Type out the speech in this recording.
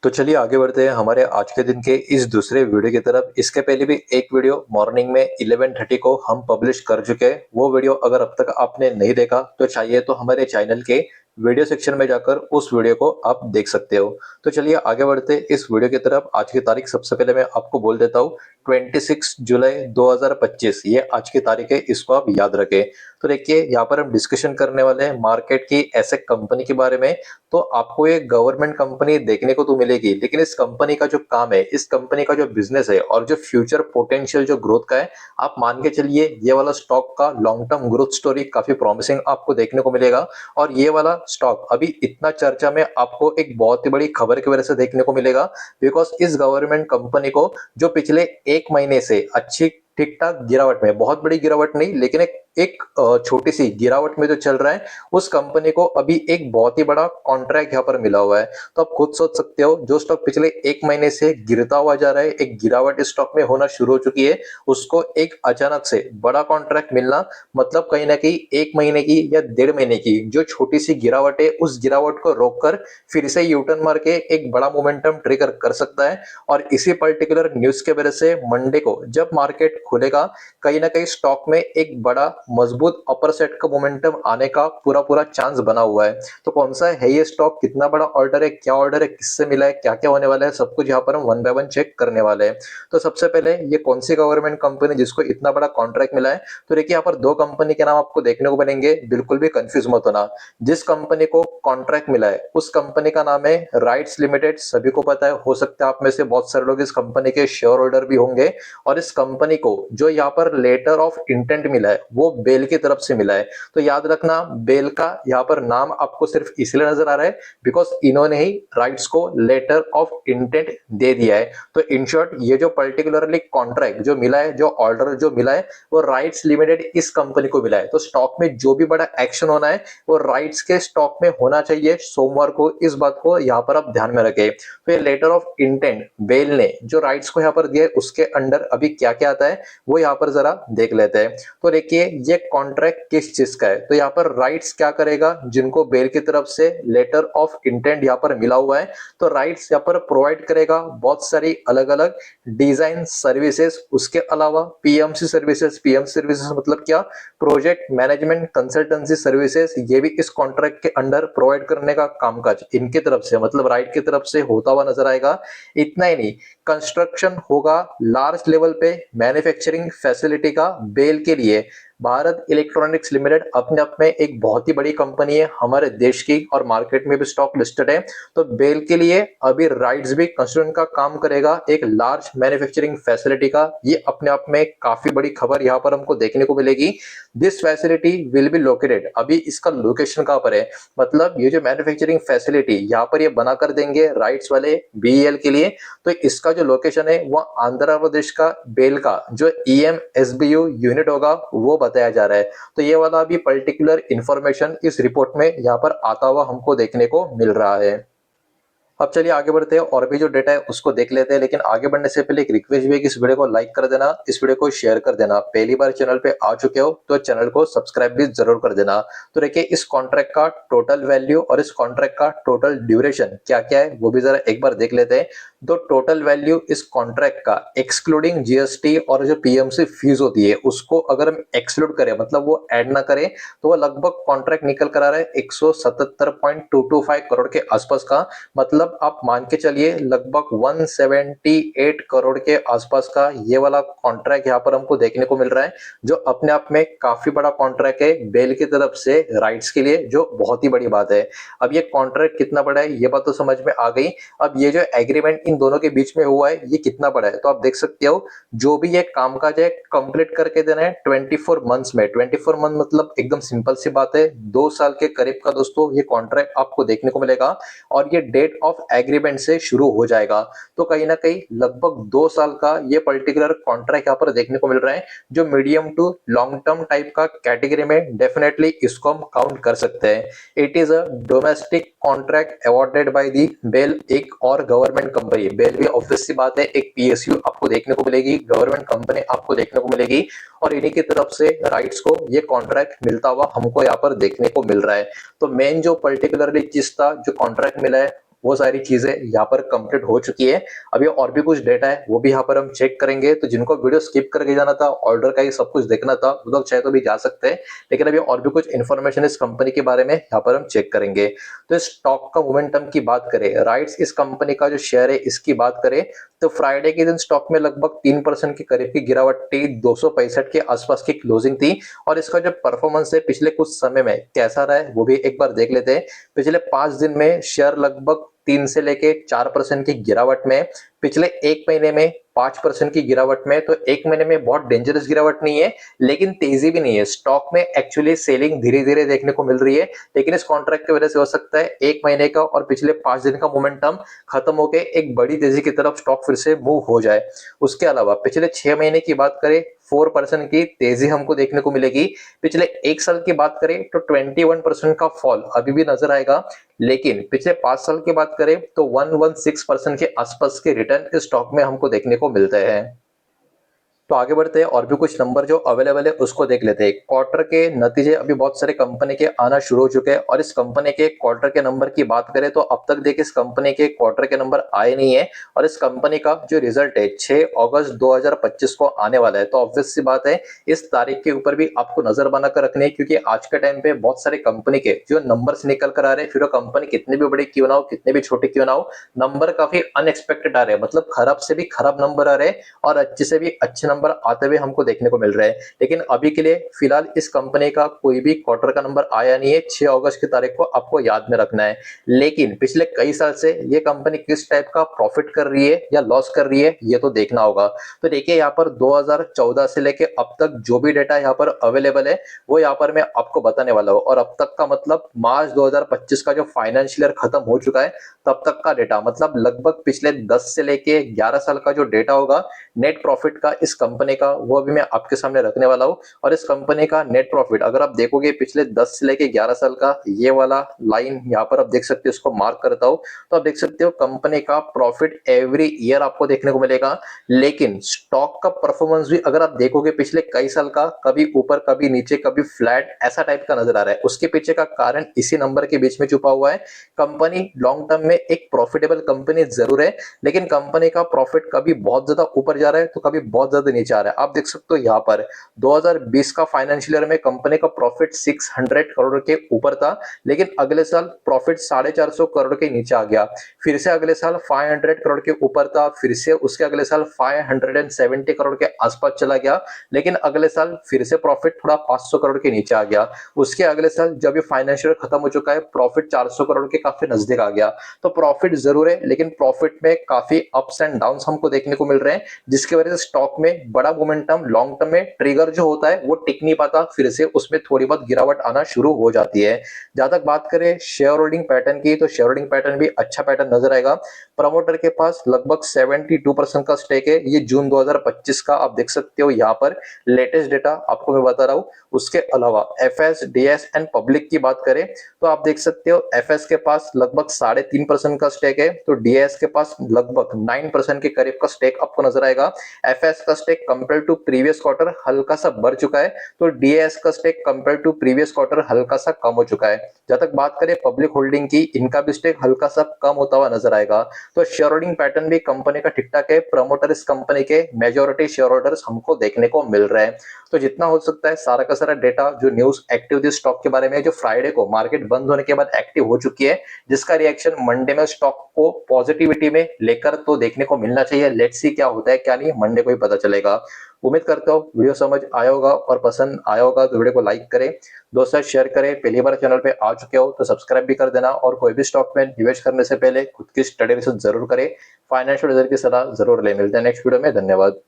तो चलिए आगे बढ़ते हैं हमारे आज के दिन के इस दूसरे वीडियो की तरफ। इसके पहले भी एक वीडियो मॉर्निंग में 11:30 को हम पब्लिश कर चुके हैं। वो वीडियो अगर अब तक आपने नहीं देखा तो चाहिए तो हमारे चैनल के वीडियो सेक्शन में जाकर उस वीडियो को आप देख सकते हो। तो चलिए आगे बढ़ते हैं इस वीडियो की तरफ। आज की तारीख सबसे पहले मैं आपको बोल देता हूँ, 26 जुलाई 2025 ये आज की तारीख है, इसको आप याद रखें। तो देखिए यहाँ पर हम डिस्कशन करने वाले हैं मार्केट की ऐसे कंपनी के बारे में। तो आपको एक गवर्नमेंट कंपनी देखने को तो मिलेगी, लेकिन इस कंपनी का जो काम है, इस कंपनी का जो बिजनेस है और जो फ्यूचर पोटेंशियल जो ग्रोथ का है, आप मान के चलिए ये वाला स्टॉक का लॉन्ग टर्म ग्रोथ स्टोरी काफी प्रॉमिसिंग आपको देखने को मिलेगा। और ये वाला स्टॉक अभी इतना चर्चा में आपको एक बहुत ही बड़ी खबर की वजह से देखने को मिलेगा, बिकॉज इस गवर्नमेंट कंपनी को जो पिछले एक महीने से अच्छी ठीक ठाक गिरावट में, बहुत बड़ी गिरावट नहीं लेकिन एक छोटी सी गिरावट में जो चल रहा है, उस कंपनी को अभी एक बहुत ही बड़ा कॉन्ट्रैक्ट यहाँ पर मिला हुआ है। तो आप खुद सोच सकते हो, जो स्टॉक पिछले एक महीने से गिरता हुआ जा रहा है, एक गिरावट इस स्टॉक में होना शुरू हो चुकी है, उसको एक अचानक से बड़ा कॉन्ट्रैक्ट मिलना, मतलब कहीं ना कहीं एक महीने की या 1.5 महीने की जो छोटी सी गिरावट है, उस गिरावट को रोककर फिर से यूटर्न मार के एक बड़ा मोमेंटम ट्रिगर कर सकता है। और इसी पर्टिकुलर न्यूज के वजह से मंडे को जब मार्केट खुलेगा, कहीं ना कहीं स्टॉक में एक बड़ा मजबूत अपर सेट का मोमेंटम आने का पूरा पूरा चांस बना हुआ है। तो कौन सा है ये स्टॉक, कितना बड़ा ऑर्डर है, क्या ऑर्डर है, किससे मिला है, क्या क्या होने वाला है, सब कुछ यहाँ पर हम वन बाय वन चेक करने वाले हैं। तो सबसे पहले ये कौन सी गवर्नमेंट कंपनी जिसको इतना बड़ा कॉन्ट्रैक्ट मिला है। तो देखिए यहाँ पर दो कंपनी के नाम आपको देखने को मिलेंगे, बिल्कुल भी कंफ्यूज मत होना। जिस कंपनी को कॉन्ट्रैक्ट मिला है उस कंपनी का नाम है राइट्स लिमिटेड। सभी को पता है, हो सकता है आप में से बहुत सारे लोग इस कंपनी के शेयर होल्डर भी होंगे। और इस कंपनी को जो यहाँ पर लेटर ऑफ इंटेंट मिला है वो बेल की तरफ से मिला है। तो याद रखना, बेल का यहाँ पर नाम आपको सिर्फ इसलिए नजर आ रहा है बिकॉज इन्होंने ही राइट्स को लेटर ऑफ इंटेंट दे दिया है। तो इन शॉर्ट ये जो पर्टिकुलरली कॉन्ट्रैक्ट जो मिला है, जो ऑर्डर जो मिला है, वो राइट्स लिमिटेड इस कंपनी को मिला है। तो स्टॉक में जो भी बड़ा एक्शन होना है वो राइट्स के स्टॉक में होना चाहिए सोमवार को। इस बात को यहाँ पर आप ध्यान में रखें। तो ये लेटर ऑफ इंटेंट बेल ने जो राइट्स को यहाँ पर दिया है, उसके अंडर अभी क्या क्या आता है वो यहाँ पर जरा देख लेते हैं। तो देखिए ये कॉन्ट्रैक्ट किस चीज का है। तो यहाँ पर राइट्स क्या करेगा, जिनको बेल की तरफ से लेटर ऑफ इंटेंट यहाँ पर मिला हुआ है, तो राइट्स यहाँ पर प्रोवाइड करेगा बहुत सारी अलग अलग डिजाइन सर्विसेज। उसके अलावा पीएमसी सर्विसेज, पीएमसी सर्विसेज मतलब क्या, प्रोजेक्ट मैनेजमेंट कंसल्टेंसी सर्विसेज, ये भी इस कॉन्ट्रैक्ट के अंडर प्रोवाइड करने का कामकाज इनकी तरफ से, मतलब राइट की तरफ से होता हुआ नजर आएगा। इतना ही नहीं, कंस्ट्रक्शन होगा लार्ज लेवल पे मैन्युफैक्चरिंग फैसिलिटी का बेल के लिए। भारत इलेक्ट्रॉनिक्स लिमिटेड अपने आप में एक बहुत ही बड़ी कंपनी है हमारे देश की, और मार्केट में भी स्टॉक लिस्टेड है। तो बेल के लिए अभी राइट्स भी कंस्ट्रक्शन का काम करेगा, एक लार्ज मैन्युफैक्चरिंग फैसिलिटी का। ये अपने आप में काफी बड़ी खबर यहाँ पर हमको देखने को मिलेगी। This facility will be located, अभी इसका लोकेशन कहाँ पर है, मतलब ये जो मैन्युफैक्चरिंग फैसिलिटी यहाँ पर ये बना कर देंगे राइट्स वाले बीएल के लिए। तो इसका जो लोकेशन है वो आंध्र प्रदेश का बेल का जो ईएमएसबीयू यूनिट होगा वो बताया जा रहा है। तो ये वाला भी पर्टिकुलर इंफॉर्मेशन इस रिपोर्ट में यहाँ पर आता हुआ हमको देखने को मिल रहा है। अब चलिए आगे बढ़ते हैं, और भी जो डेटा है उसको देख लेते हैं। लेकिन आगे बढ़ने से पहले एक रिक्वेस्ट भी है कि इस वीडियो को लाइक कर देना, इस वीडियो को शेयर कर देना। पहली बार चैनल पे आ चुके हो तो चैनल को सब्सक्राइब भी जरूर कर देना। तो देखिए इस कॉन्ट्रैक्ट का टोटल वैल्यू और इस कॉन्ट्रैक्ट का टोटल ड्यूरेशन क्या क्या है वो भी जरा एक बार देख लेते हैं। तो टोटल वैल्यू इस कॉन्ट्रैक्ट का एक्सक्लूडिंग जीएसटी और जो पीएमसी फीस होती है उसको अगर हम एक्सक्लूड करें, मतलब वो ऐड ना करें, तो वो लगभग कॉन्ट्रैक्ट निकल कर आ रहा है 177.225 करोड़ के आसपास का। मतलब आप मान के चलिए लगभग 178 करोड़ के आसपास का ये वाला कॉन्ट्रैक्ट यहाँ पर हमको देखने को मिल रहा है, जो अपने आप में काफी बड़ा कॉन्ट्रैक्ट है बेल की तरफ से राइट्स के लिए, जो बहुत ही बड़ी बात है। अब ये कॉन्ट्रैक्ट कितना बड़ा है ये बात तो समझ में आ गई। अब ये जो एग्रीमेंट इन दोनों के बीच में हुआ है ये कितना बड़ा है, तो आप देख सकते हो जो भी ये कामकाज है कंप्लीट करके देना है 24 मंथ्स में। 24 मंथ मतलब एकदम सिंपल सी बात है, 2 साल के करीब का दोस्तों ये कॉन्ट्रैक्ट आपको देखने को मिलेगा। और ये डेट ऑफ एग्रीमेंट से शुरू हो जाएगा। तो कहीं ना कहीं लगभग 2 साल का ये पर्टिकुलर कॉन्ट्रैक्ट यहाँ पर देखने को मिल रहा है, जो medium to long term type का कैटेगरी में डेफिनेटली इसको हम काउंट कर सकते हैं। It is a domestic contract awarded by the BEL, एक और गवर्नमेंट कंपनी। बेल भी ऑब्वियस सी बात है, एक पीएसयू आपको देखने को मिलेगी, गवर्नमेंट कंपनी आपको देखने को मिलेगी, और इन्हीं की तरफ से राइट्स को ये कॉन्ट्रैक्ट मिलता हुआ हमको यहाँ पर देखने को मिल रहा है। तो मेन जो पर्टिकुलरली चीज था, जो कॉन्ट्रैक्ट मिला है वो सारी चीजें यहाँ पर कंप्लीट हो चुकी है। अभी और भी कुछ डेटा है वो भी यहाँ पर हम चेक करेंगे। तो जिनको वीडियो स्किप करके जाना था, ऑर्डर का ही सब कुछ देखना था, वो लोग चाहे तो भी जा सकते हैं। लेकिन अभी और भी कुछ इन्फॉर्मेशन इस कंपनी के बारे में यहाँ पर हम चेक करेंगे। तो इस स्टॉक का मोमेंटम की बात करें, राइट्स इस कंपनी का जो शेयर है इसकी बात करें, तो फ्राइडे के दिन स्टॉक में लगभग 3% के करीब की गिरावट थी, 265 के आसपास की क्लोजिंग थी। और इसका जो परफॉर्मेंस है पिछले कुछ समय में कैसा रहा है वो भी एक बार देख लेते हैं। पिछले 5 दिन में शेयर लगभग 3 से लेके 4% की गिरावट में, पिछले एक महीने में 5% की गिरावट में। तो एक महीने में बहुत डेंजरस गिरावट नहीं है, लेकिन तेजी भी नहीं है। स्टॉक में एक्चुअली सेलिंग धीरे धीरे देखने को मिल रही है, लेकिन इस कॉन्ट्रैक्ट की वजह से हो सकता है एक महीने का और पिछले 5 दिन का मोमेंटम खत्म होकर एक बड़ी तेजी की तरफ स्टॉक फिर से मूव हो जाए। उसके अलावा पिछले 6 महीने की बात करें, 4% की तेजी हमको देखने को मिलेगी। पिछले एक साल की बात करें तो 21% का फॉल अभी भी नजर आएगा। लेकिन पिछले 5 साल की बात करें तो 116% के आसपास के रिटर्न इस स्टॉक में हमको देखने को मिलते हैं। तो आगे बढ़ते हैं और भी कुछ नंबर जो अवेलेबल है उसको देख लेते हैं। क्वार्टर के नतीजे अभी बहुत सारे कंपनी के आना शुरू हो चुके हैं, और इस कंपनी के क्वार्टर के नंबर की बात करें तो अब तक देखिए इस कंपनी के क्वार्टर के नंबर आए नहीं है। और इस कंपनी का जो रिजल्ट है 6 अगस्त 2025 को आने वाला है। तो ऑब्वियस सी बात है इस तारीख के ऊपर भी आपको नजर बनाकर रखनी है, क्योंकि आज के टाइम पे बहुत सारे कंपनी के जो नंबर्स निकल कर आ रहे हैं, फिर वो कंपनी कितनी भी बड़ी क्यों ना हो, कितने भी छोटे क्यों ना हो, नंबर काफी अनएक्सपेक्टेड आ रहे हैं। मतलब खराब से भी खराब नंबर आ रहे हैं और अच्छे से भी अच्छे नंबर आते हुए हमको देखने को मिल रहे हैं। लेकिन अभी के लिए फिलहाल इस कंपनी का कोई भी क्वार्टर का नंबर आया नहीं है। 6 अगस्त की तारीख को आपको याद में रखना है। लेकिन पिछले कई साल से ये कंपनी किस टाइप का प्रॉफिट कर रही है या लॉस कर रही है ये तो देखना होगा। तो देखिए यहाँ पर 2014 से लेके अब तक जो भी डेटा यहाँ पर अवेलेबल है वो यहाँ पर मैं आपको बताने वाला हूँ। और अब तक का मतलब मार्च 2025 का जो फाइनेंशियल ईयर खत्म हो चुका है तब तक का डेटा, मतलब लगभग पिछले 10 से लेके 11 साल का जो डेटा होगा नेट प्रॉफिट का इस कंपनी का, वो अभी मैं आपके सामने रखने वाला हूँ। और इस कंपनी का नेट प्रॉफिट अगर आप देखोगे पिछले 10 से लेके 11 साल का, ये वाला लाइन यहाँ पर आप देख सकते हो, इसको मार्क करता हूँ तो आप देख सकते हो कंपनी का प्रॉफिट एवरी ईयर आपको देखने को मिलेगा। लेकिन स्टॉक का परफॉर्मेंस भी अगर आप देखोगे पिछले कई साल का, कभी ऊपर कभी नीचे कभी फ्लैट ऐसा टाइप का नजर आ रहा है। उसके पीछे का कारण इसी नंबर के बीच में छुपा हुआ है। कंपनी लॉन्ग टर्म में एक प्रॉफिटेबल कंपनी जरूर है, लेकिन कंपनी का प्रॉफिट कभी बहुत ज्यादा ऊपर जा रहा है तो कभी बहुत ज्यादा नीचे आ रहा है। आप देख सकते हो यहाँ पर 2020 का फाइनेंशियल ईयर में कंपनी का प्रॉफिट 600 करोड़ के ऊपर था, लेकिन अगले साल प्रॉफिट 450 करोड़ के नीचे आ गया। फिर से अगले साल 500 करोड़ के ऊपर था, फिर से उसके अगले साल 570 करोड़ के आसपास चला गया, लेकिन अगले साल फिर से प्रॉफिट थोड़ा 500 करोड़ के नीचे आ गया। उसके अगले साल जब ये फाइनेंशियल खत्म हो चुका है प्रॉफिट 400 करोड़ के काफी नजदीक आ गया। तो प्रॉफिट जरूर है, लेकिन प्रॉफिट में काफी अप्स एंड डाउन्स हमको देखने को मिल रहे हैं, जिसकी वजह से स्टॉक में बड़ा मोमेंटम लॉन्ग टर्म में ट्रिगर जो होता है वो टिक नहीं पाता, फिर से उसमें थोड़ी बहुत गिरावट आना शुरू हो जाती है। जहां तक बात करें शेयर होल्डिंग पैटर्न की, तो शेयर होल्डिंग पैटर्न भी अच्छा पैटर्न नजर आएगा। प्रमोटर के पास लगभग 72% का स्टेक है, ये जून 2025 का आप देख सकते हो यहाँ पर लेटेस्ट डेटा आपको मैं बता रहा हूँ। उसके अलावा एफएस, डीएस एंड पब्लिक की बात करें तो आप देख सकते हो एफएस के पास लगभग 3.5% का स्टेक है, तो डीएस के पास लगभग 9% के करीब का स्टेक आपको नजर आएगा। एफएस का stake compare to previous quarter हल्का सा बढ़ चुका है, तो डीएस का stake compare to previous quarter हल्का सा कम हो चुका है। जहां तक बात करें पब्लिक होल्डिंग की, इनका भी स्टेक हल्का सा कम होता हुआ नजर आएगा। तो शेयर होल्डिंग पैटर्न भी कंपनी का ठीक ठाक है। प्रमोटर इस कंपनी के मेजोरिटी शेयर होल्डर्स हमको देखने को मिल रहे हैं। तो जितना हो सकता है सारा का सारा डेटा जो न्यूज एक्टिव थी स्टॉक के बारे में, जो फ्राइडे को मार्केट बंद होने के बाद एक्टिव हो चुकी है, जिसका रिएक्शन मंडे में स्टॉक को पॉजिटिविटी में लेकर तो देखने को मिलना चाहिए। लेट्स सी क्या होता है क्या नहीं, मंडे को ही पता चलेगा। उम्मीद करता हूँ वीडियो समझ आया होगा, और पसंद आया होगा तो वीडियो को लाइक करें, दोस्तों शेयर करें। पहली बार चैनल पे आ चुके हो तो सब्सक्राइब भी कर देना, और कोई भी स्टॉक में निवेश करने से पहले खुद की स्टडी रिसर्च जरूर करें, फाइनेंशियल रिजल्ट की सलाह जरूर ले। मिलते हैं नेक्स्ट वीडियो में, धन्यवाद।